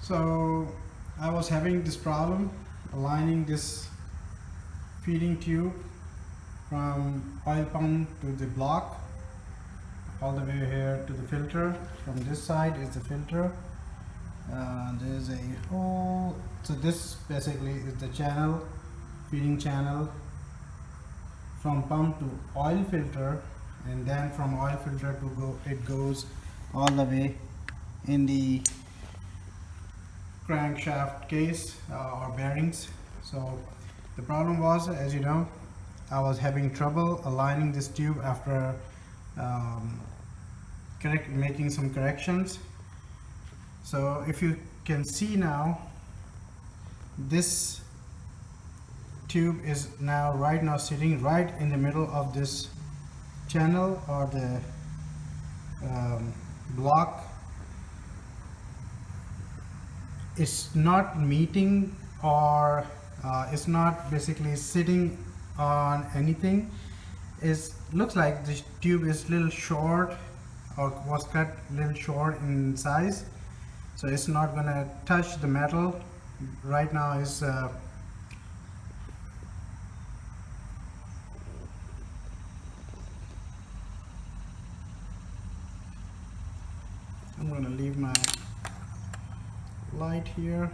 So I was having this problem aligning this feeding tube from oil pump to the block all the way here to the filter. From this side is the filter. There's a hole, so this basically is the channel, feeding channel from pump to oil filter, and then from oil filter to it goes all the way in the crankshaft case or bearings. So the problem was, as you know, I was having trouble aligning this tube after making some corrections. So if you can see now, this tube is right now sitting right in the middle of this channel or the block. It's not meeting or it's not basically sitting on anything. It looks like this tube is little short or was cut little short in size, so it's not gonna touch the metal. Right now is I'm gonna leave my light here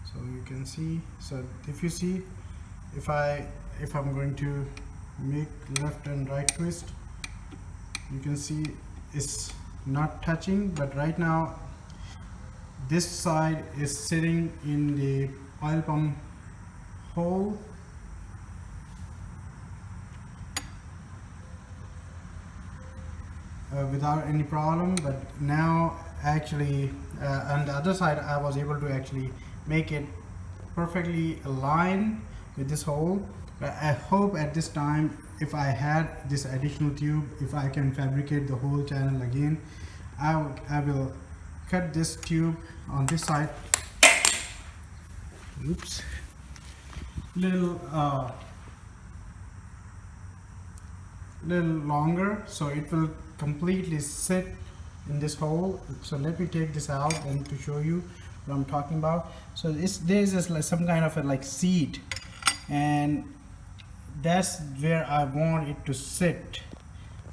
so you can see. So if you see, if I'm going to make left and right twist, you can see it's not touching, but right now this side is sitting in the oil pump hole. Without any problem, but now actually on the other side I was able to actually make it perfectly aligned with this hole. But I hope at this time, if I had this additional tube, if I can fabricate the whole channel again, I will cut this tube on this side, oops, little longer, so it will completely sit in this hole. So let me take this out and to show you what I'm talking about. So there's this like some kind of a like seat, and that's where I want it to sit,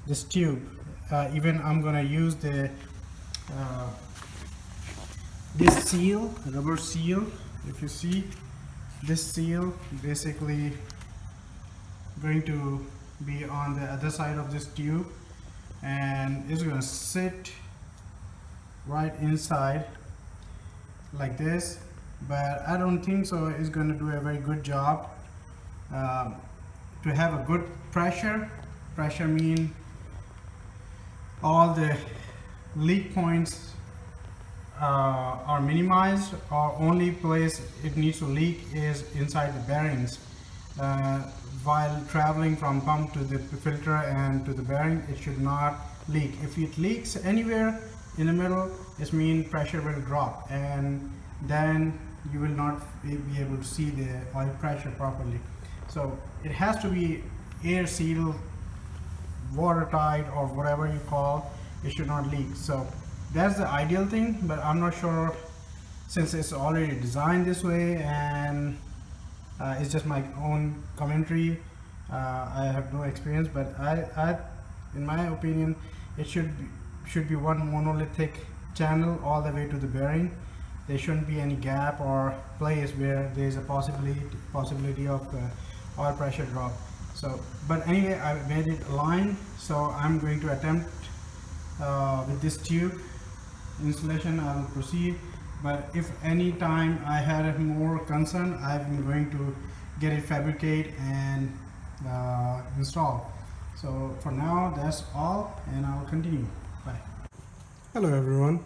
this tube. Even I'm gonna use the this seal, rubber seal. If you see, this seal basically going to be on the other side of this tube, and it's going to sit right inside like this, but I don't think so it's going to do a very good job. To have a good pressure mean all the leak points are minimized, or only place it needs to leak is inside the bearings. While traveling from pump to the filter and to the bearing, it should not leak. If it leaks anywhere in the middle, it means pressure will drop, and then you will not be able to see the oil pressure properly. So it has to be air sealed, watertight, or whatever you call. It should not leak. So that's the ideal thing, but I'm not sure, since it's already designed this way, and it's just my own commentary. I have no experience, but I in my opinion, it should be one monolithic channel all the way to the bearing. There shouldn't be any gap or place where there is a possibility of oil pressure drop. So, but anyway, I made it align. So I'm going to attempt with this tube installation. I will proceed. But if any time I had more concern, I'm going to get it fabricated and install. So for now, that's all, and I'll continue. Bye. Hello everyone.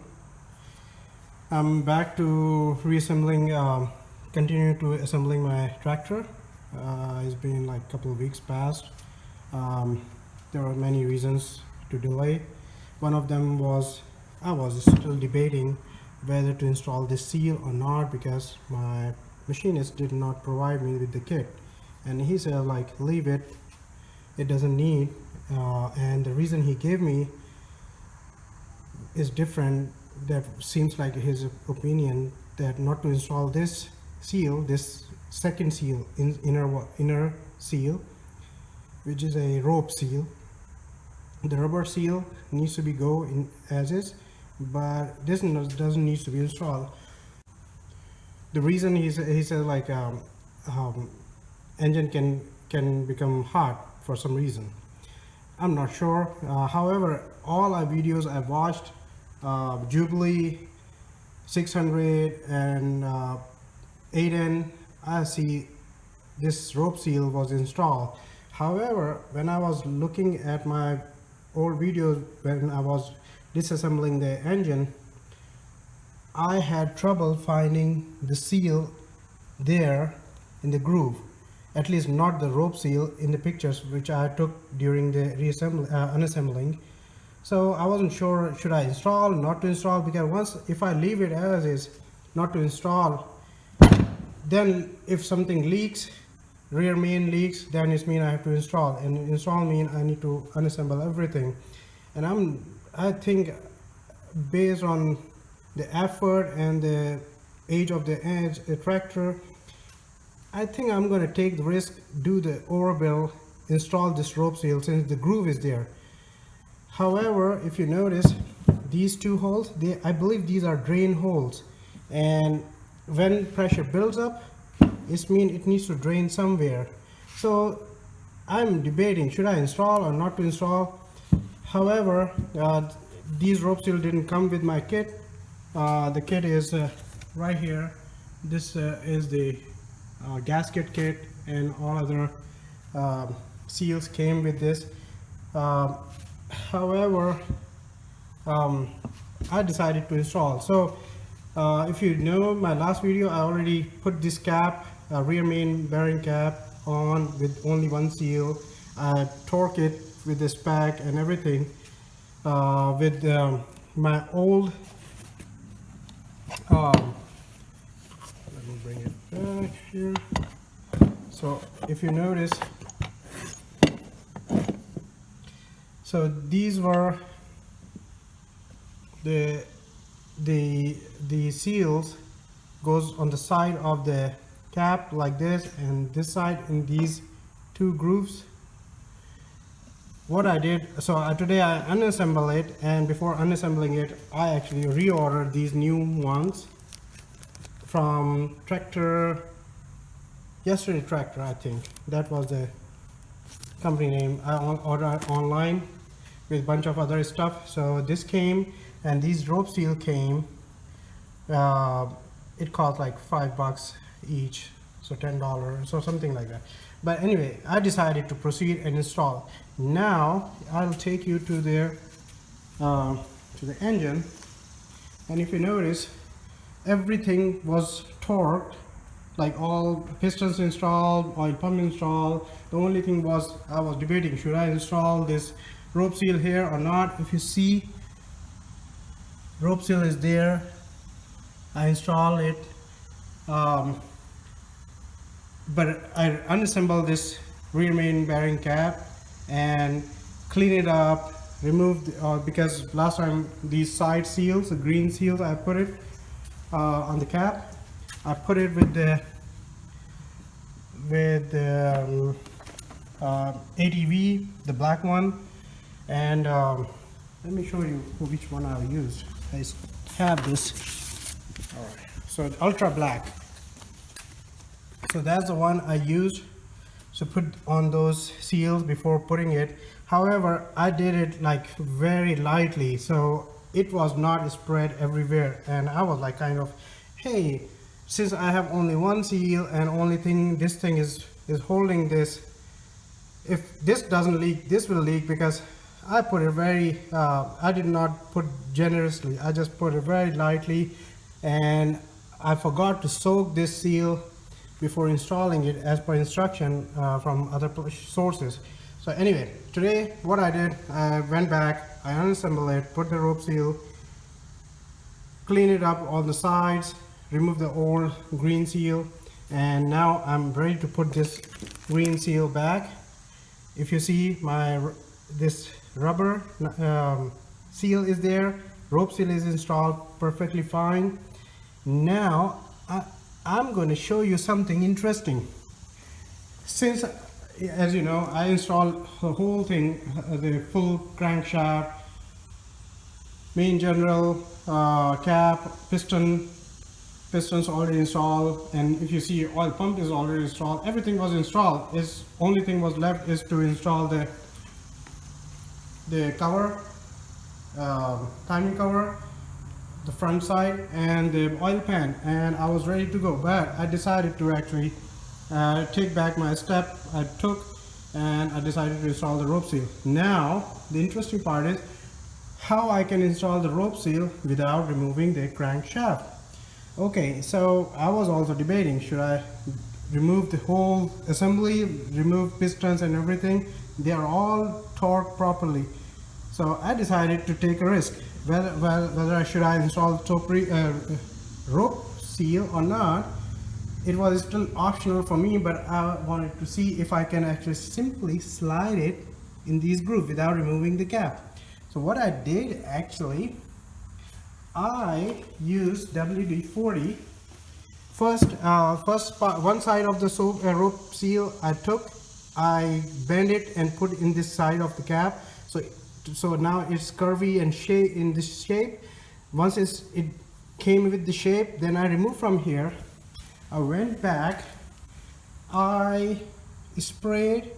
I'm back to reassembling, continue to assembling my tractor. It's been like a couple of weeks past. There are many reasons to delay. One of them was I was still debating whether to install this seal or not, because my machinist did not provide me with the kit, and he said like leave it, it doesn't need, and the reason he gave me is different that seems like his opinion that not to install this seal, this second seal, inner seal, which is a rope seal. The rubber seal needs to be go in as is, but this doesn't need to be installed. The reason he says like engine can become hot for some reason. I'm not sure. However, all our videos I've watched, Jubilee 600 and 8N, I see this rope seal was installed. However, when I was looking at my old videos when I was disassembling the engine, I had trouble finding the seal there in the groove, at least not the rope seal in the pictures which I took during the unassembling. So I wasn't sure should I install, not to install, because once if I leave it as is, not to install, then if something leaks, rear main leaks, then it means I have to install, and install means I need to unassemble everything. And I think based on the effort and the age of the tractor, I think I'm going to take the risk, do the overbuild, install this rope seal since the groove is there. However, if you notice these two holes, I believe these are drain holes, and when pressure builds up, it means it needs to drain somewhere. So I'm debating should I install or not to install. However, these rope seal didn't come with my kit. The kit is right here. This is the gasket kit, and all other seals came with this. However, I decided to install. So if you know my last video, I already put this cap, rear main bearing cap, on with only one seal. I torque it with the spec and everything with my old let me bring it back here. So if you notice, so these were the seals goes on the side of the cap like this, and this side in these two grooves. What I did, so today I unassemble it, and before unassembling it, I actually reordered these new ones from yesterday tractor, I think that was the company name. I ordered online with a bunch of other stuff. So this came, and these rope seal came. It cost like $5 each, so $10, so something like that. But anyway, I decided to proceed and install. Now I'll take you to the engine, and if you notice, everything was torqued, like all pistons installed, oil pump installed. The only thing was I was debating should I install this rope seal here or not. If you see, rope seal is there. I install it, but I unassemble this rear main bearing cap and clean it up, remove because last time these side seals, the green seals, I put it on the cap. I put it with the ATV, the black one, and let me show you which one I used. I have this. All right, so ultra black. So that's the one I used to put on those seals before putting it. However, I did it like very lightly, so it was not spread everywhere, and I was like kind of, hey, since I have only one seal and only thing this thing is holding this, if this doesn't leak, this will leak, because I put it very I did not put generously, I just put it very lightly, and I forgot to soak this seal before installing it as per instruction from other sources. So anyway, today what I did, I went back, I unassembled it, put the rope seal, clean it up on the sides, remove the old green seal, and now I'm ready to put this green seal back. If you see, this rubber seal is there, rope seal is installed perfectly fine. Now I'm going to show you something interesting. Since, as you know, I installed the whole thing, the full crankshaft, main general, cap, pistons already installed, and if you see, oil pump is already installed. Everything was installed. Is only thing was left is to install the cover, timing cover, the front side, and the oil pan, and I was ready to go. But I decided to actually take back my step I took, and I decided to install the rope seal. Now the interesting part is how I can install the rope seal without removing the crankshaft. Okay, so I was also debating, should I remove the whole assembly, remove pistons and everything? They are all torqued properly. So I decided to take a risk, whether should I install the rope seal or not. It was still optional for me, but I wanted to see if I can actually simply slide it in these grooves without removing the cap. So what I did actually, I used WD-40. First one side of the rope seal I bend it and put in this side of the cap. So now it's curvy and in this shape. Once it came with the shape, then I removed from here. I went back. I sprayed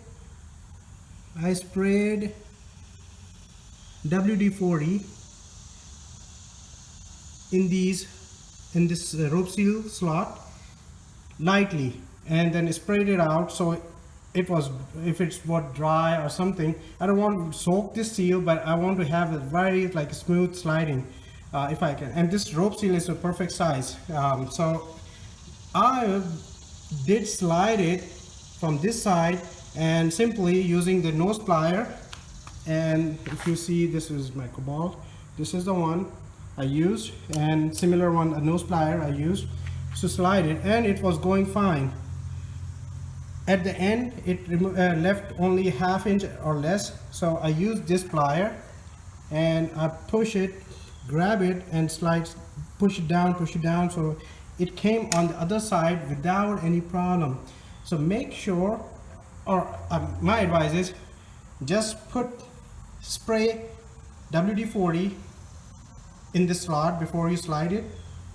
WD-40 in this rope seal slot lightly, and then sprayed it out. So if it's dry or something, I don't want to soak this seal, but I want to have a very smooth sliding if I can. And this rope seal is a perfect size. So I did slide it from this side, and simply using the nose plier. And if you see, this is my Cobalt. This is the one I used, and similar one, a nose plier I used to slide it, and it was going fine. At the end, it left only ½ inch or less, so I used this plier and I push it, grab it, and push it down, so it came on the other side without any problem. So make sure, or my advice is, just spray WD-40 in the slot before you slide it.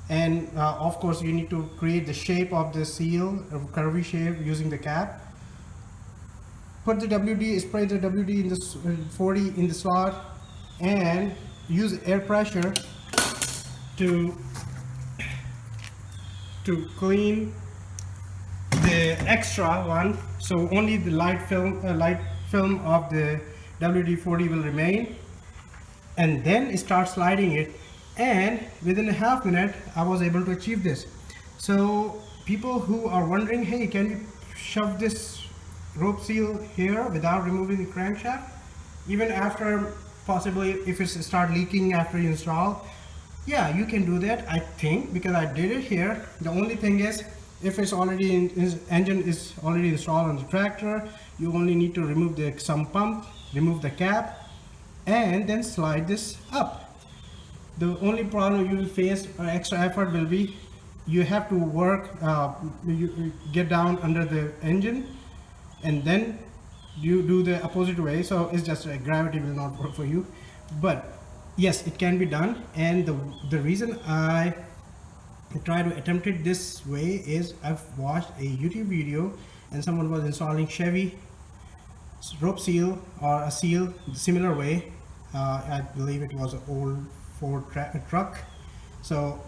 And of course you need to create the shape of the seal, a curvy shape using the cap. Spray the WD in the 40 in the slot, and use air pressure to clean the extra one, so only the light film of the WD-40 will remain, and then start sliding it. And within a ½ minute I was able to achieve this. So people who are wondering, hey, can you shove this rope seal here without removing the crankshaft, even after possibly if it start leaking after you install? Yeah, you can do that, I think, because I did it here. The only thing is, if it's already engine is already installed on the tractor, you only need to remove the sump pump, remove the cap, and then slide this up. The only problem you will face, or extra effort, will be you have to work, you get down under the engine, and then you do the opposite way. So it's just gravity will not work for you. But yes, it can be done. And the reason I try to attempt it this way is I've watched a YouTube video, and someone was installing Chevy rope seal, or a seal similar way. I believe it was an old Ford truck. So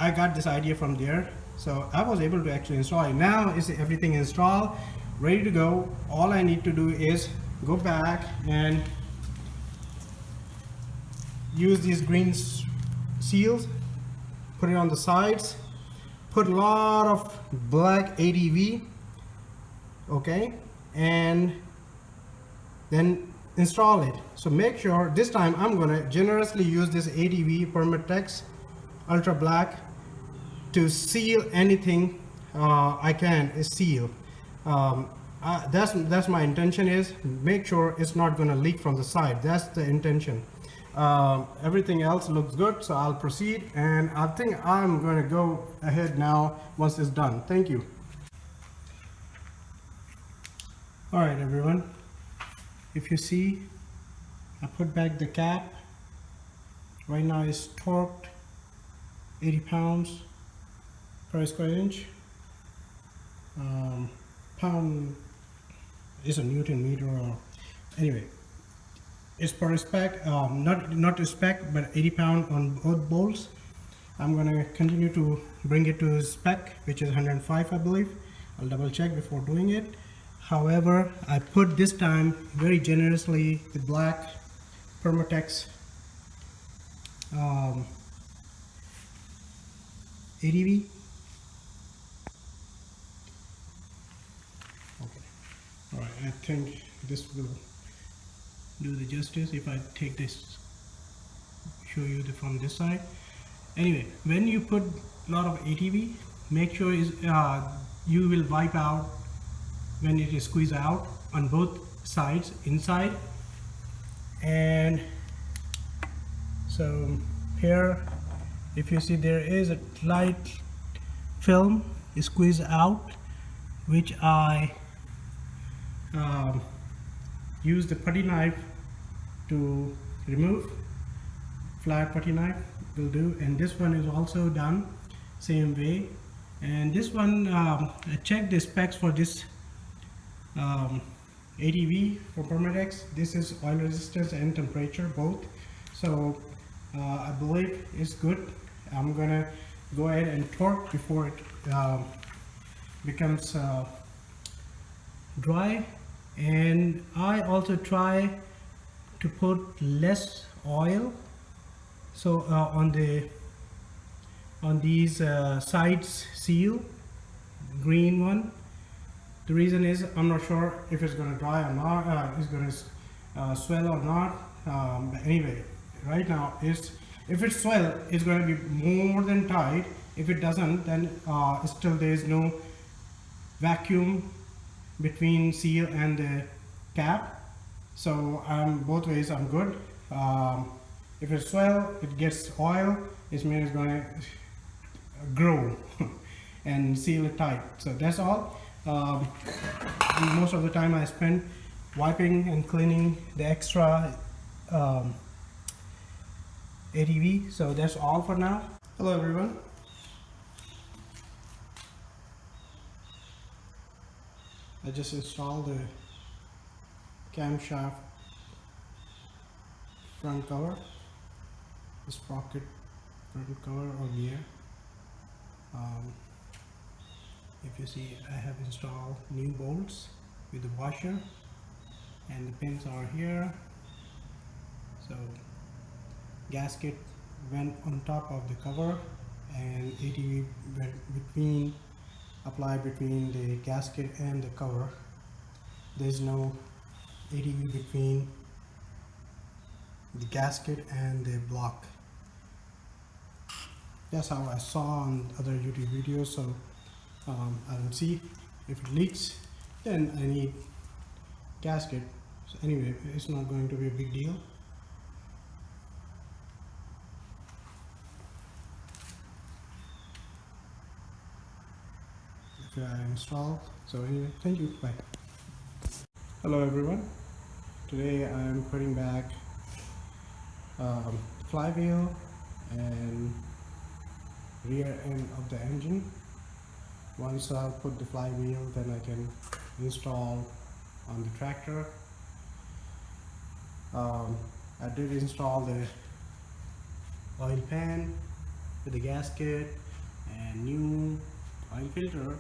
I got this idea from there. So I was able to actually install it. Now is everything installed, ready to go. All I need to do is go back and use these green seals, put it on the sides, put a lot of black ADV, okay, and then install it. So make sure this time I'm gonna generously use this ADV Permatex Ultra Black to seal anything I can seal. That's my intention, is make sure it's not gonna leak from the side. That's the intention. Everything else looks good, so I'll proceed, and I think I'm going to go ahead now once it's done. Thank you. All right, everyone. If you see, I put back the cap. Right now it's torqued 80 pounds per square inch. Pound is a Newton meter, or anyway, it's per spec, not a spec, but 80 pound on both bolts. I'm gonna continue to bring it to spec, which is 105, I believe. I'll double check before doing it. However, I put this time very generously the black Permatex ADV. Okay. All right. I think this will do the justice if I take this, show you from this side. Anyway, when you put a lot of ATV, make sure you will wipe out when it is squeezed out on both sides, inside. And so here, if you see, there is a light film squeezed out, which I use the putty knife to remove. Flat putty knife will do, and this one is also done same way. And this one, I checked the specs for this ADV for Permatex. This is oil resistance and temperature both, so I believe it's good. I'm gonna go ahead and torque before it becomes dry. And I also try to put less oil, so on these sides seal, green one. The reason is I'm not sure if it's going to dry or not, it's going to swell or not. But anyway, right now if it swell, it's going to be more than tight. If it doesn't, then still there is no vacuum between seal and the cap. So both ways I'm good. If it swell, it gets oil, it means it's going to grow and seal it tight. So that's all. Most of the time I spend wiping and cleaning the extra ADV. So that's all for now. Hello everyone. I just installed the camshaft front cover, the sprocket front cover or gear. If you see, I have installed new bolts with the washer, and the pins are here. So gasket went on top of the cover, and ATV went applied between the gasket and the cover. There's no ATV between the gasket and the block. That's how I saw on other YouTube videos. So I will see if it leaks, then I need gasket. So anyway, it's not going to be a big deal. If I install. So anyway, thank you. Bye. Hello everyone. Today I am putting back flywheel and rear end of the engine. Once I'll put the flywheel, then I can install on the tractor. I did install the oil pan with the gasket and new oil filter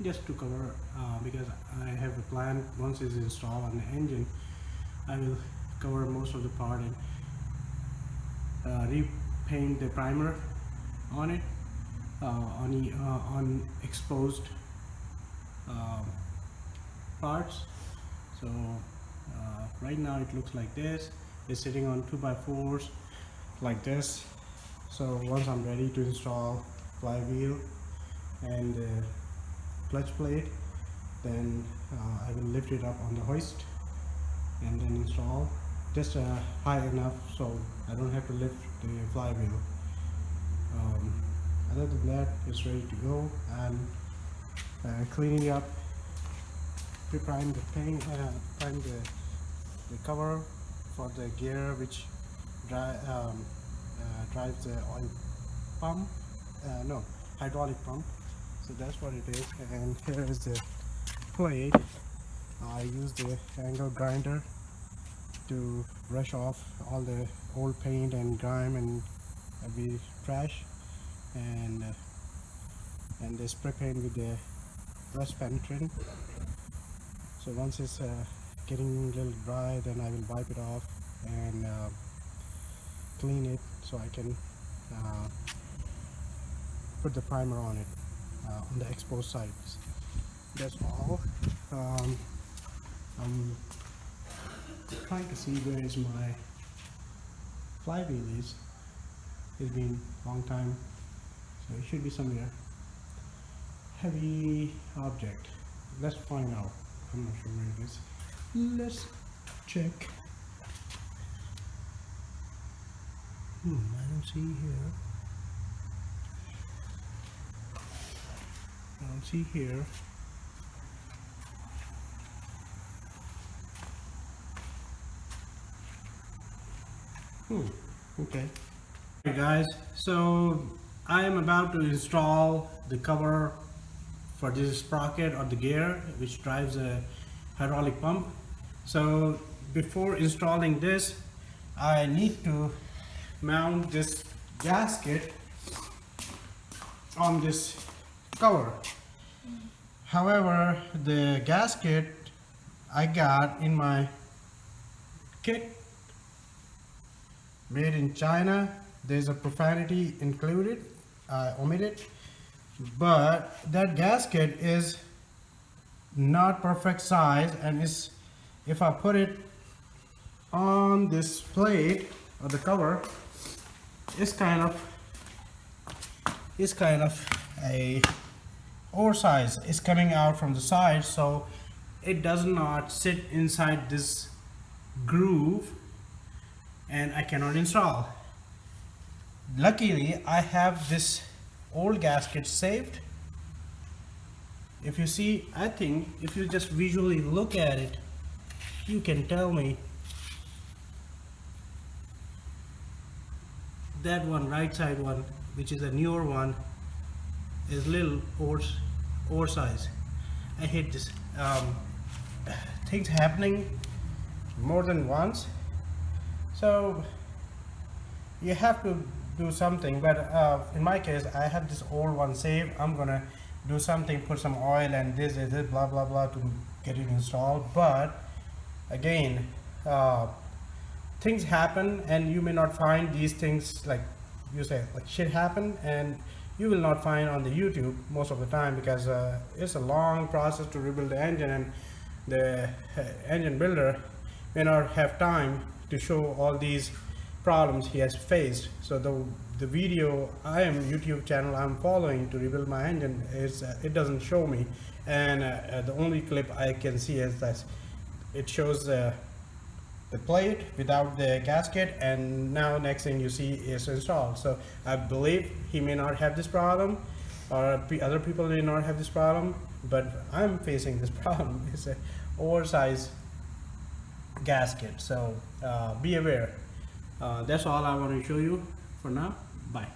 just to cover, because I have a plan. Once it's installed on the engine, I will cover most of the part and repaint the primer on it, on exposed parts. So right now it looks like this. It's sitting on 2x4s like this. So once I'm ready to install flywheel and the clutch plate, then I will lift it up on the hoist and then install just high enough so I don't have to lift the flywheel. Other than that, it's ready to go. And cleaning it up, pre-prime the paint, prime the cover for the gear which drives the oil pump, no, hydraulic pump. So that's what it is. And here is the plate. I use the angle grinder to brush off all the old paint and grime and every trash, and the spray paint with the rust penetrating. So once it's getting a little dry, then I will wipe it off and clean it so I can put the primer on it on the exposed sides. That's all. I'm trying to see where is my flywheel is. It's been a long time, so it should be somewhere. Heavy object. Let's find out. I'm not sure where it is. Let's check. I don't see here. I don't see here. Okay. Hey guys, so I am about to install the cover for this sprocket or the gear which drives a hydraulic pump. So before installing this, I need to mount this gasket on this cover. However, the gasket I got in my kit made in China, there's a profanity included. I omitted, but that gasket is not perfect size, and is, if I put it on this plate or the cover, it's kind of a oversized. It's coming out from the side, so it does not sit inside this groove and I cannot install. Luckily, I have this old gasket saved. If you see, I think if you just visually look at it, you can tell me that one, right side one, which is a newer one, is little oversized. I hate this. Things happening more than once, so you have to do something. But in my case, I have this old one saved. I'm gonna do something, put some oil and this blah blah blah to get it installed. But again, things happen, and you may not find these things, like you say, like shit happen, and you will not find on the YouTube most of the time, because it's a long process to rebuild the engine, and the engine builder may not have time to show all these problems he has faced. So the video YouTube channel I'm following to rebuild my engine is it doesn't show me, and the only clip I can see is that it shows the plate without the gasket, and now next thing you see is installed. So I believe he may not have this problem, or other people may not have this problem, but I'm facing this problem. It's an oversized gasket, so be aware. That's all I want to show you for now. Bye.